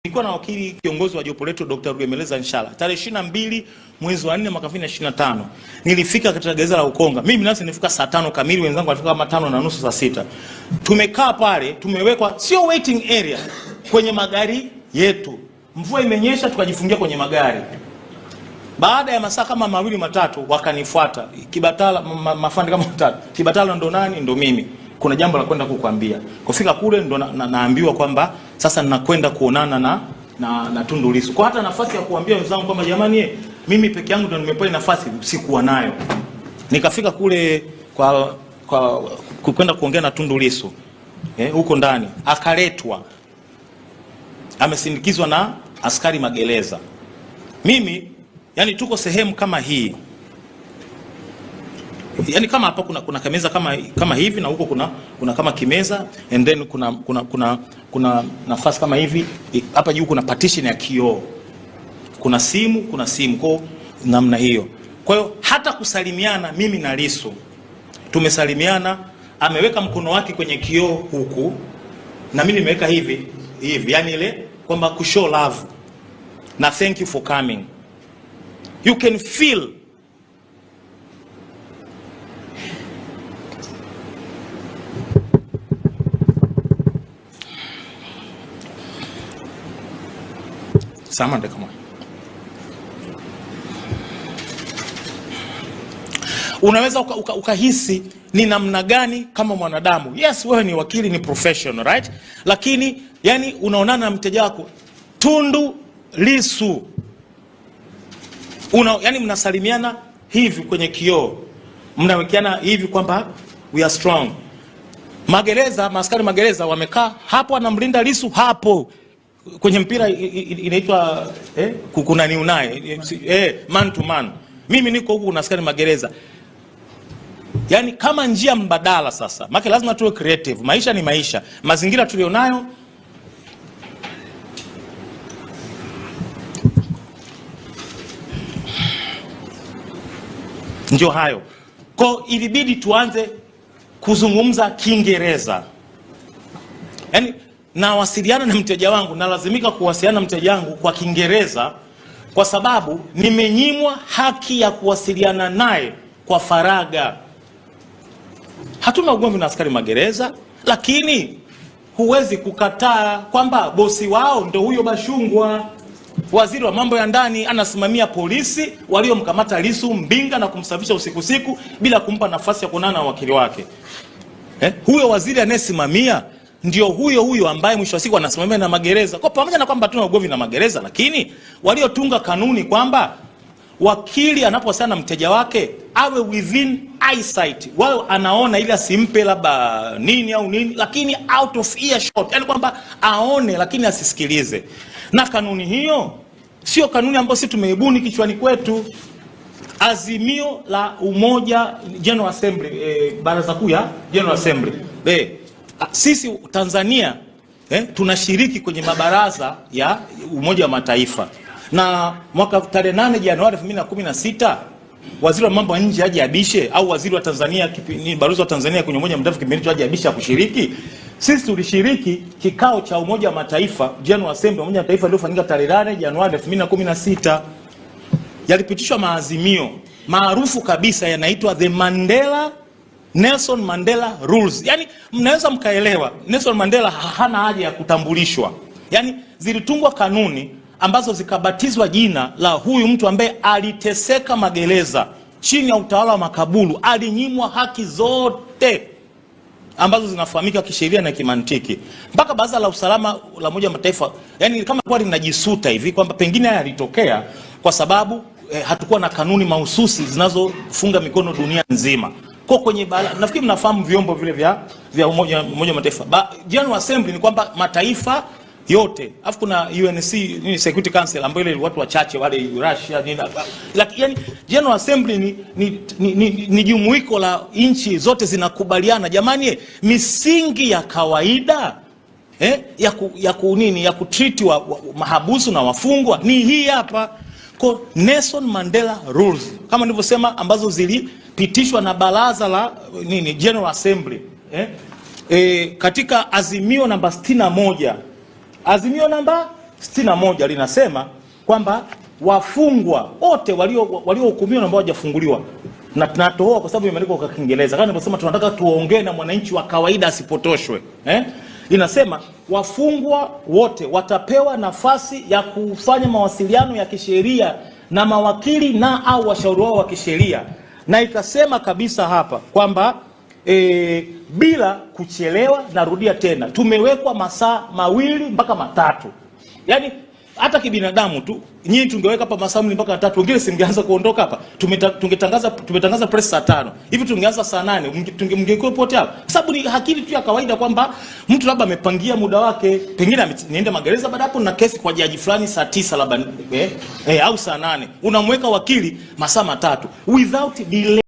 Nilikuwa na wakili kiongozi wa jopo letu Dr. Rugemeleza Nshala. Tarehe 22 mwezi wa 4 mwaka 2025 nilifika katika gereza la Ukonga. Mimi binafsi nilifika saa 5 kamili, wenzangu walifika kama 5:30 saa 6. Tumekaa pale, tumewekwa sio waiting area, kwenye magari yetu. Mvua imenyesha, tukajifungia kwenye magari. Baada ya masaa kama 2-3 wakanifuata. Kibatala mafandi kama 3. Kibatala ndo nani? Ndo mimi. Kuna jambo la kwenda kukuambia. Kufika kule ndo naambiwa kwamba sasa ninakwenda kuonana na Tundu Lissu. Kwa hata nafasi ya kuambia wenzangu kwamba jamani, mimi peke yangu ndo nimepewa nafasi, sikuwa nayo. Nikafika kule kwa kwenda kuongea na Tundu Lissu. Huko ndani akaletwa. Amesindikizwa na askari magereza. Mimi yani tuko sehemu kama hii. Yani kama hapa kuna kameza kama hivi, na huko kuna kama kimeza, and then kuna nafasi kama hivi. Hapa juu kuna partition ya kioo. Kuna simu kwa namna hiyo. Kwa hiyo hata kusalimiana mimi na Lissu tumesalimiana, ameweka mkono wake kwenye kioo huku na mimi nimeweka hivi, yani ile kwamba ku show love na thank you for coming. You can feel Samande kama unaweza ukahisi ni namna gani kama mwanadamu. Yes, wewe ni wakili, ni professional, right? Lakini yani unaonana na mteja wako Tundu Lissu, yani mnasalimiana hivi kwenye kioo, mnawekeana hivi kwamba we are strong. Magereza, maaskari magereza wamekaa hapo, anamlinda Lissu hapo. Kwenye mpira inaitwa kuna ni unaye man to man. Mimi niko huku na askari magereza. Yani kama njia mbadala sasa. Maana lazima tuwe creative. Maisha ni maisha. Mazingira tulionayo ndio hayo. Kwa ilibidi tuanze kuzungumza Kiingereza. Yani nawasiliana na mteja wangu, na lazimika kuwasiliana na mteja wangu kwa Kiingereza kwa sababu nimenyimwa haki ya kuwasiliana naye kwa faraga. Hatuna ugomvi na askari magereza, lakini huwezi kukataa kwamba bosi wao ndio huyo Bashungwa, waziri wa mambo ya ndani, anasimamia polisi waliomkamata Lissu Mbinga na kumsafisha usiku bila kumpa nafasi ya kuonana na wakili wake. Huyo waziri anayesimamia ndio huyo ambaye mwisho wa siku anasimamia na magereza. Kwa pamoja na kwamba tuna ugomvi na magereza, lakini waliotunga kanuni kwamba wakili anaposana na mteja wake awe within eyesight, wao anaona ili asimpe labda nini au nini, lakini out of earshot, yani kwamba aone lakini asisikilize. Na kanuni hiyo sio kanuni ambayo sisi tumeibuni kichwani kwetu. Azimio la Umoja General Assembly, baraza kuu ya General Assembly. Sisi Tanzania tunashiriki kwenye mabaraza ya Umoja wa Mataifa, na mwaka tarehe 8 Januari 2016 waziri wa mambo ya nje aje abishe, au waziri wa Tanzania ni balozi wa Tanzania kwenye Umoja wa Mataifa kipindi aje abisha kushiriki. Sisi tulishiriki kikao cha Umoja wa Mataifa General Assembly Umoja wa Mataifa iliyofanyika tarehe 8 Januari 2016. Yalipitishwa maazimio maarufu kabisa yanaitwa the Nelson Mandela Rules. Yani mnaweza mkaelewa Nelson Mandela hana haja ya kutambulishwa. Yani zilitungwa kanuni ambazo zikabatizwa jina la huyu mtu ambaye aliteseka magereza chini ya utawala wa makaburu, alinyimwa haki zote ambazo zinafahamika kisheria na kimantiki. Mpaka Baraza la Usalama la Umoja wa Mataifa yani kama kwa linajisuta hivi kwamba pengine haya yalitokea kwa sababu hatukuwa na kanuni mahususi zinazofunga mikono dunia nzima. Kwa kwenye nafikiri mnafahamu vyombo vile vya Umoja wa Mataifa. General Assembly ni kwamba mataifa yote. Alafu kuna UNC Security Council ambayo ile watu wachache wale Russia nini. Yani General Assembly ni jumuiko la nchi zote zinakubaliana. Jamani, misingi ya kawaida ya kutreat mahabusu na wafungwa ni hii hapa. Kwa Nelson Mandela Rules kama nilivyosema, ambazo zilipitishwa na baraza la General Assembly katika azimio namba 61. Azimio namba 61 linasema kwamba wafungwa wote waliohukumiwa na ambao hawajafunguliwa, na tunatoa kwa sababu imeandikwa kwa Kiingereza. Kama nilivyosema, tunataka tuongee na mwananchi wa kawaida asipotoshwe. Inasema wafungwa wote watapewa nafasi ya kufanya mawasiliano ya kisheria na mawakili na au washauri wao wa kisheria, na ikasema kabisa hapa kwamba bila kuchelewa. Narudia tena, tumewekwa masaa 2 mpaka 3. Yani hata kibinadamu tu nyinyi tungeweka hapa masaa 2 mpaka 3, wengine singeanza kuondoka hapa. Tumetangaza press saa 5 hivi, tungeanza saa 8, mngekuwa pote hapa, sababu ni hakili tu ya kawaida kwamba mtu labda amepangia muda wake, pengine niende magereza baada hapo na kesi kwa jaji fulani saa 9 labda au saa 8, unamweka wakili masaa 3 without delay.